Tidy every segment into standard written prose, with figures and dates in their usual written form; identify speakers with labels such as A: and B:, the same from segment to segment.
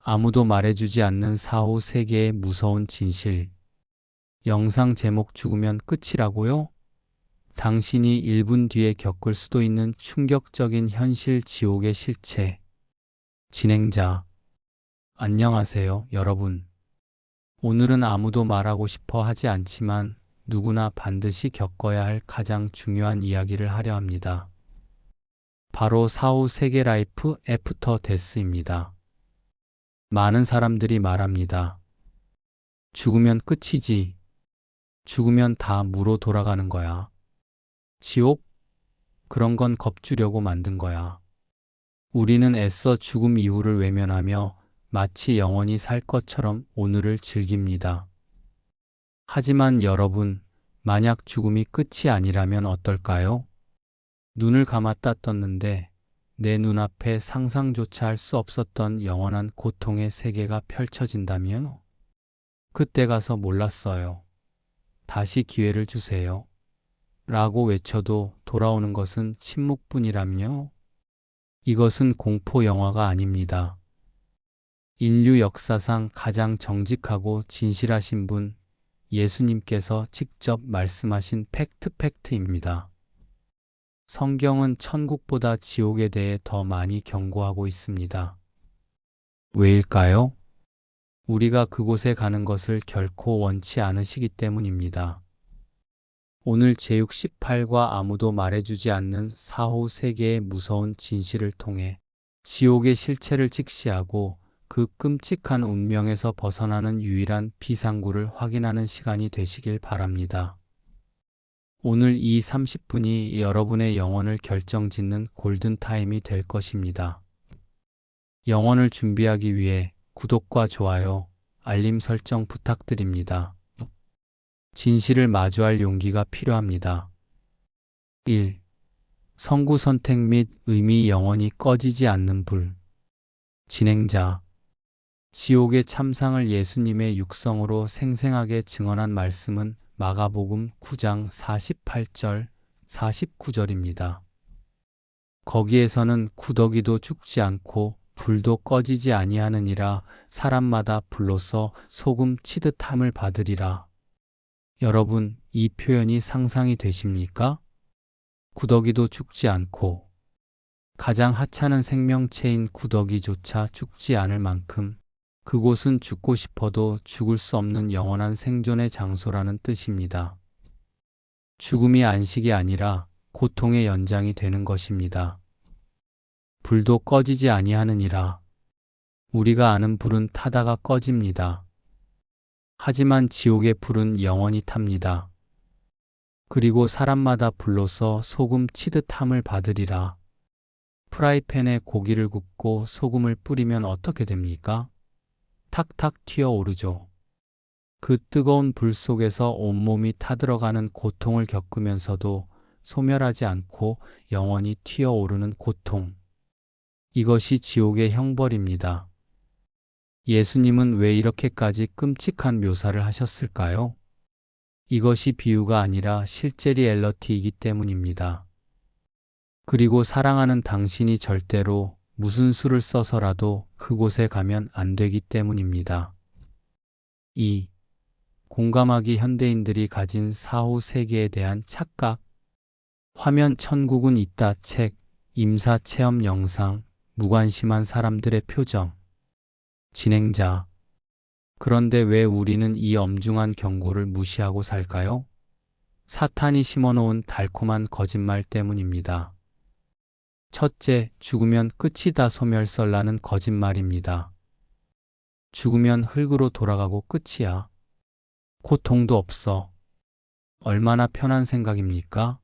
A: 아무도 말해주지 않는 사후 세계의 무서운 진실. 영상 제목 죽으면 끝이라고요? 당신이 1분 뒤에 겪을 수도 있는 충격적인 현실 지옥의 실체. 진행자. 안녕하세요, 여러분. 오늘은 아무도 말하고 싶어 하지 않지만 누구나 반드시 겪어야 할 가장 중요한 이야기를 하려 합니다. 바로 사후 세계 라이프 애프터 데스입니다. 많은 사람들이 말합니다. 죽으면 끝이지. 죽으면 다 무로 돌아가는 거야. 지옥? 그런 건 겁주려고 만든 거야. 우리는 애써 죽음 이후를 외면하며 마치 영원히 살 것처럼 오늘을 즐깁니다. 하지만 여러분, 만약 죽음이 끝이 아니라면 어떨까요? 눈을 감았다 떴는데 내 눈앞에 상상조차 할 수 없었던 영원한 고통의 세계가 펼쳐진다면? 그때 가서 몰랐어요. 다시 기회를 주세요. 라고 외쳐도 돌아오는 것은 침묵뿐이라며? 이것은 공포 영화가 아닙니다. 인류 역사상 가장 정직하고 진실하신 분, 예수님께서 직접 말씀하신 팩트입니다. 성경은 천국보다 지옥에 대해 더 많이 경고하고 있습니다. 왜일까요? 우리가 그곳에 가는 것을 결코 원치 않으시기 때문입니다. 오늘 제68과 아무도 말해주지 않는 사후 세계의 무서운 진실을 통해 지옥의 실체를 직시하고 그 끔찍한 운명에서 벗어나는 유일한 비상구를 확인하는 시간이 되시길 바랍니다. 오늘 이 30분이 여러분의 영혼을 결정짓는 골든타임이 될 것입니다. 영혼을 준비하기 위해 구독과 좋아요, 알림 설정 부탁드립니다. 진실을 마주할 용기가 필요합니다. 1. 선구 선택 및 의미 영원히 꺼지지 않는 불. 진행자. 지옥의 참상을 예수님의 육성으로 생생하게 증언한 말씀은 마가복음 9장 48절, 49절입니다. 거기에서는 구더기도 죽지 않고 불도 꺼지지 아니하느니라 사람마다 불로서 소금 치듯함을 받으리라. 여러분, 이 표현이 상상이 되십니까? 구더기도 죽지 않고 가장 하찮은 생명체인 구더기조차 죽지 않을 만큼 그곳은 죽고 싶어도 죽을 수 없는 영원한 생존의 장소라는 뜻입니다. 죽음이 안식이 아니라 고통의 연장이 되는 것입니다. 불도 꺼지지 아니하느니라. 우리가 아는 불은 타다가 꺼집니다. 하지만 지옥의 불은 영원히 탑니다. 그리고 사람마다 불로서 소금 치듯함을 받으리라. 프라이팬에 고기를 굽고 소금을 뿌리면 어떻게 됩니까? 탁탁 튀어오르죠. 그 뜨거운 불 속에서 온몸이 타들어가는 고통을 겪으면서도 소멸하지 않고 영원히 튀어오르는 고통. 이것이 지옥의 형벌입니다. 예수님은 왜 이렇게까지 끔찍한 묘사를 하셨을까요? 이것이 비유가 아니라 실제 리얼리티이기 때문입니다. 그리고 사랑하는 당신이 절대로 무슨 수를 써서라도 그곳에 가면 안 되기 때문입니다. 2. 공감하기 현대인들이 가진 사후 세계에 대한 착각. 화면 천국은 있다 책, 임사 체험 영상, 무관심한 사람들의 표정. 진행자. 그런데 왜 우리는 이 엄중한 경고를 무시하고 살까요? 사탄이 심어놓은 달콤한 거짓말 때문입니다. 첫째, 죽으면 끝이다 소멸설라는 거짓말입니다. 죽으면 흙으로 돌아가고 끝이야. 고통도 없어. 얼마나 편한 생각입니까?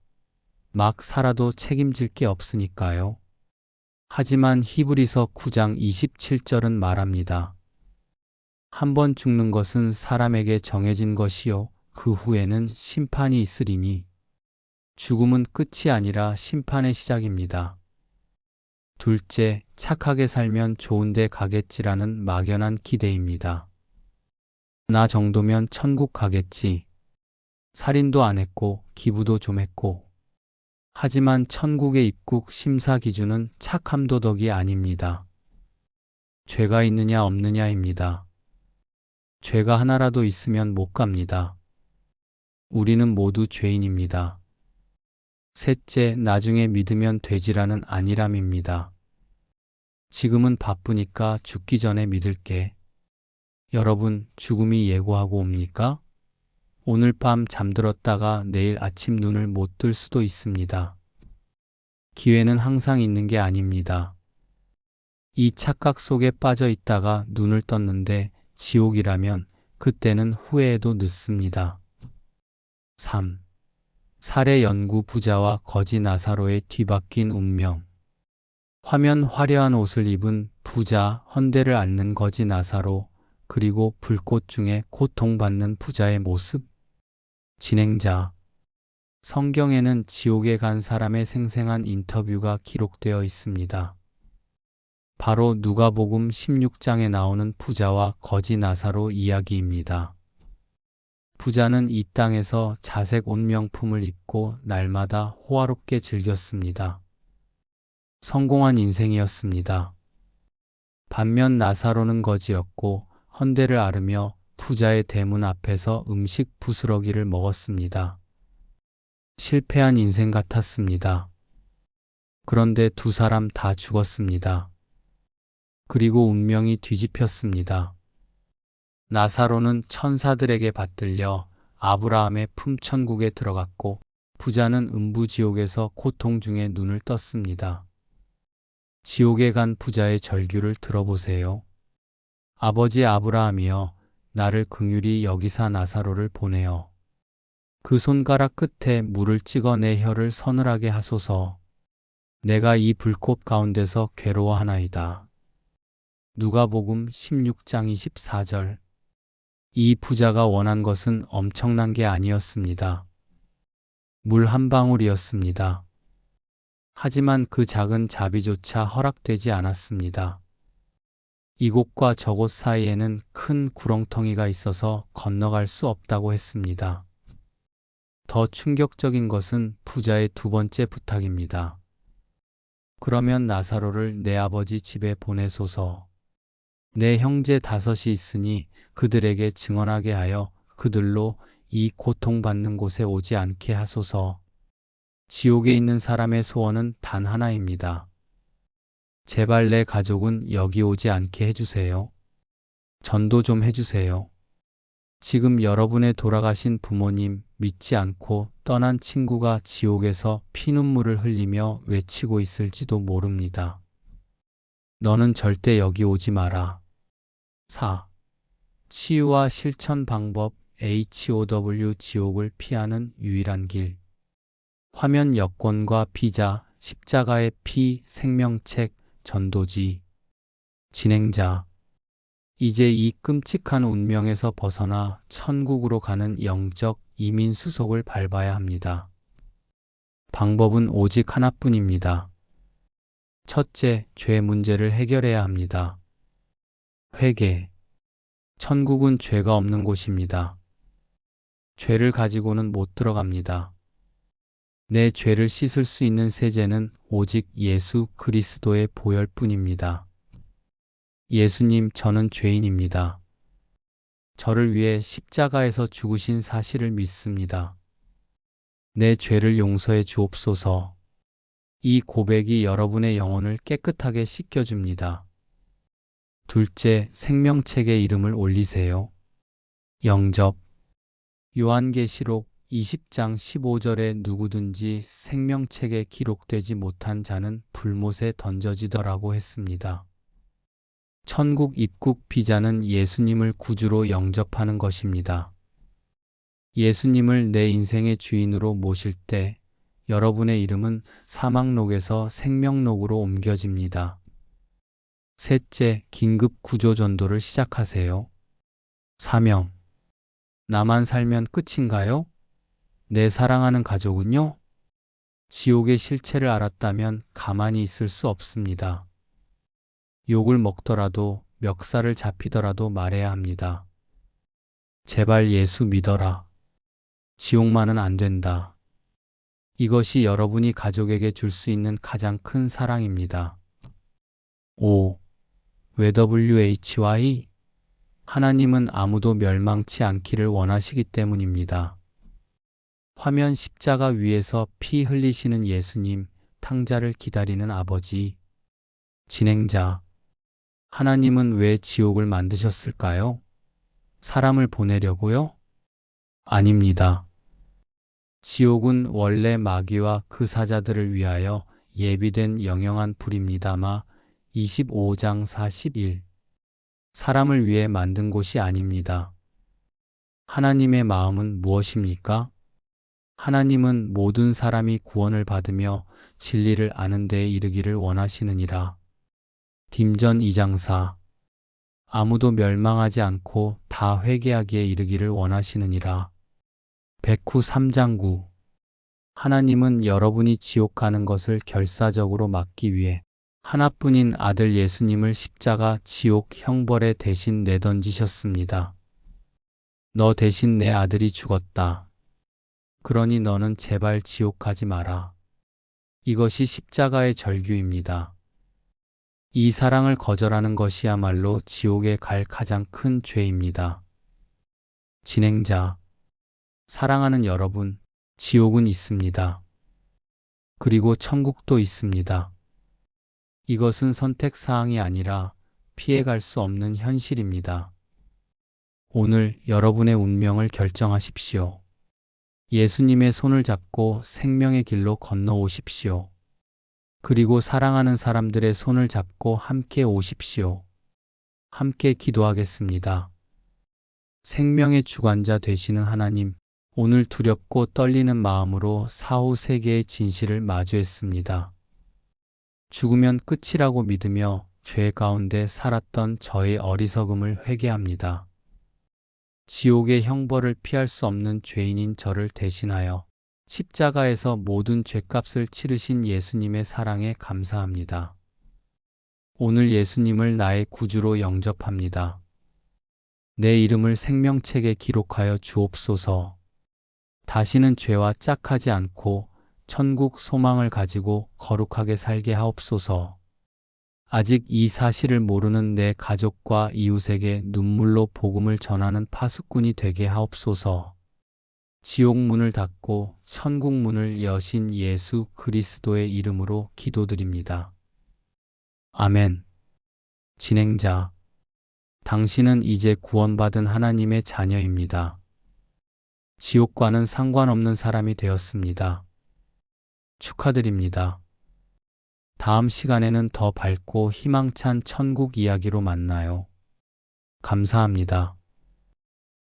A: 막 살아도 책임질 게 없으니까요. 하지만 히브리서 9장 27절은 말합니다. 한 번 죽는 것은 사람에게 정해진 것이요 그 후에는 심판이 있으리니. 죽음은 끝이 아니라 심판의 시작입니다. 둘째, 착하게 살면 좋은 데 가겠지라는 막연한 기대입니다. 나 정도면 천국 가겠지. 살인도 안 했고 기부도 좀 했고. 하지만 천국의 입국 심사 기준은 착함 도덕이 아닙니다. 죄가 있느냐 없느냐입니다. 죄가 하나라도 있으면 못 갑니다. 우리는 모두 죄인입니다. 셋째, 나중에 믿으면 되지라는 안일함입니다. 지금은 바쁘니까 죽기 전에 믿을게. 여러분, 죽음이 예고하고 옵니까? 오늘 밤 잠들었다가 내일 아침 눈을 못 뜰 수도 있습니다. 기회는 항상 있는 게 아닙니다. 이 착각 속에 빠져 있다가 눈을 떴는데 지옥이라면 그때는 후회해도 늦습니다. 3. 살해 연구 부자와 거지 나사로의 뒤바뀐 운명. 화면 화려한 옷을 입은 부자, 헌대를 앓는 거지 나사로, 그리고 불꽃 중에 고통받는 부자의 모습. 진행자. 성경에는 지옥에 간 사람의 생생한 인터뷰가 기록되어 있습니다. 바로 누가복음 16장에 나오는 부자와 거지 나사로 이야기입니다. 부자는 이 땅에서 자색 옷 명품을 입고 날마다 호화롭게 즐겼습니다. 성공한 인생이었습니다. 반면 나사로는 거지였고 헌대를 앓으며 부자의 대문 앞에서 음식 부스러기를 먹었습니다. 실패한 인생 같았습니다. 그런데 두 사람 다 죽었습니다. 그리고 운명이 뒤집혔습니다. 나사로는 천사들에게 받들려 아브라함의 품천국에 들어갔고 부자는 음부지옥에서 고통 중에 눈을 떴습니다. 지옥에 간 부자의 절규를 들어보세요. 아버지 아브라함이여, 나를 긍휼히 여기사 나사로를 보내어 그 손가락 끝에 물을 찍어 내 혀를 서늘하게 하소서. 내가 이 불꽃 가운데서 괴로워하나이다. 누가복음 16장 24절. 이 부자가 원한 것은 엄청난 게 아니었습니다. 물 한 방울이었습니다. 하지만 그 작은 자비조차 허락되지 않았습니다. 이곳과 저곳 사이에는 큰 구렁텅이가 있어서 건너갈 수 없다고 했습니다. 더 충격적인 것은 부자의 두 번째 부탁입니다. 그러면 나사로를 내 아버지 집에 보내소서. 내 형제 5이 있으니 그들에게 증언하게 하여 그들로 이 고통받는 곳에 오지 않게 하소서. 지옥에 있는 사람의 소원은 단 하나입니다. 제발 내 가족은 여기 오지 않게 해주세요. 전도 좀 해주세요. 지금 여러분의 돌아가신 부모님, 믿지 않고 떠난 친구가 지옥에서 피눈물을 흘리며 외치고 있을지도 모릅니다. 너는 절대 여기 오지 마라. 4. 치유와 실천 방법 HOW. 지옥을 피하는 유일한 길. 화면 여권과 비자, 십자가의 피, 생명책, 전도지. 진행자. 이제 이 끔찍한 운명에서 벗어나 천국으로 가는 영적 이민 수속을 밟아야 합니다. 방법은 오직 하나뿐입니다. 첫째, 죄 문제를 해결해야 합니다. 회개. 천국은 죄가 없는 곳입니다. 죄를 가지고는 못 들어갑니다. 내 죄를 씻을 수 있는 세제는 오직 예수 그리스도의 보혈뿐입니다. 예수님, 저는 죄인입니다. 저를 위해 십자가에서 죽으신 사실을 믿습니다. 내 죄를 용서해 주옵소서. 이 고백이 여러분의 영혼을 깨끗하게 씻겨줍니다. 둘째, 생명책에 이름을 올리세요. 영접. 요한계시록 20장 15절에 누구든지 생명책에 기록되지 못한 자는 불못에 던져지더라고 했습니다. 천국 입국 비자는 예수님을 구주로 영접하는 것입니다. 예수님을 내 인생의 주인으로 모실 때 여러분의 이름은 사망록에서 생명록으로 옮겨집니다. 셋째, 긴급 구조 전도를 시작하세요. 사명. 나만 살면 끝인가요? 내 사랑하는 가족은요? 지옥의 실체를 알았다면 가만히 있을 수 없습니다. 욕을 먹더라도 멱살을 잡히더라도 말해야 합니다. 제발 예수 믿어라. 지옥만은 안 된다. 이것이 여러분이 가족에게 줄 수 있는 가장 큰 사랑입니다. 5. WHY? 하나님은 아무도 멸망치 않기를 원하시기 때문입니다. 화면 십자가 위에서 피 흘리시는 예수님, 탕자를 기다리는 아버지. 진행자. 하나님은 왜 지옥을 만드셨을까요? 사람을 보내려고요? 아닙니다. 지옥은 원래 마귀와 그 사자들을 위하여 예비된 영영한 불입니다. 마 25장 41. 사람을 위해 만든 곳이 아닙니다. 하나님의 마음은 무엇입니까? 하나님은 모든 사람이 구원을 받으며 진리를 아는 데에 이르기를 원하시느니라. 딤전 2장 4. 아무도 멸망하지 않고 다 회개하기에 이르기를 원하시느니라. 백후 3장 9. 하나님은 여러분이 지옥 가는 것을 결사적으로 막기 위해 하나뿐인 아들 예수님을 십자가 지옥 형벌에 대신 내던지셨습니다. 너 대신 내 아들이 죽었다. 그러니 너는 제발 지옥 가지 마라. 이것이 십자가의 절규입니다. 이 사랑을 거절하는 것이야말로 지옥에 갈 가장 큰 죄입니다. 진행자. 사랑하는 여러분, 지옥은 있습니다. 그리고 천국도 있습니다. 이것은 선택사항이 아니라 피해갈 수 없는 현실입니다. 오늘 여러분의 운명을 결정하십시오. 예수님의 손을 잡고 생명의 길로 건너오십시오. 그리고 사랑하는 사람들의 손을 잡고 함께 오십시오. 함께 기도하겠습니다. 생명의 주관자 되시는 하나님, 오늘 두렵고 떨리는 마음으로 사후 세계의 진실을 마주했습니다. 죽으면 끝이라고 믿으며 죄 가운데 살았던 저의 어리석음을 회개합니다. 지옥의 형벌을 피할 수 없는 죄인인 저를 대신하여 십자가에서 모든 죄값을 치르신 예수님의 사랑에 감사합니다. 오늘 예수님을 나의 구주로 영접합니다. 내 이름을 생명책에 기록하여 주옵소서. 다시는 죄와 짝하지 않고 천국 소망을 가지고 거룩하게 살게 하옵소서. 아직 이 사실을 모르는 내 가족과 이웃에게 눈물로 복음을 전하는 파수꾼이 되게 하옵소서. 지옥 문을 닫고 천국 문을 여신 예수 그리스도의 이름으로 기도드립니다. 아멘. 진행자. 당신은 이제 구원받은 하나님의 자녀입니다. 지옥과는 상관없는 사람이 되었습니다. 축하드립니다. 다음 시간에는 더 밝고 희망찬 천국 이야기로 만나요. 감사합니다.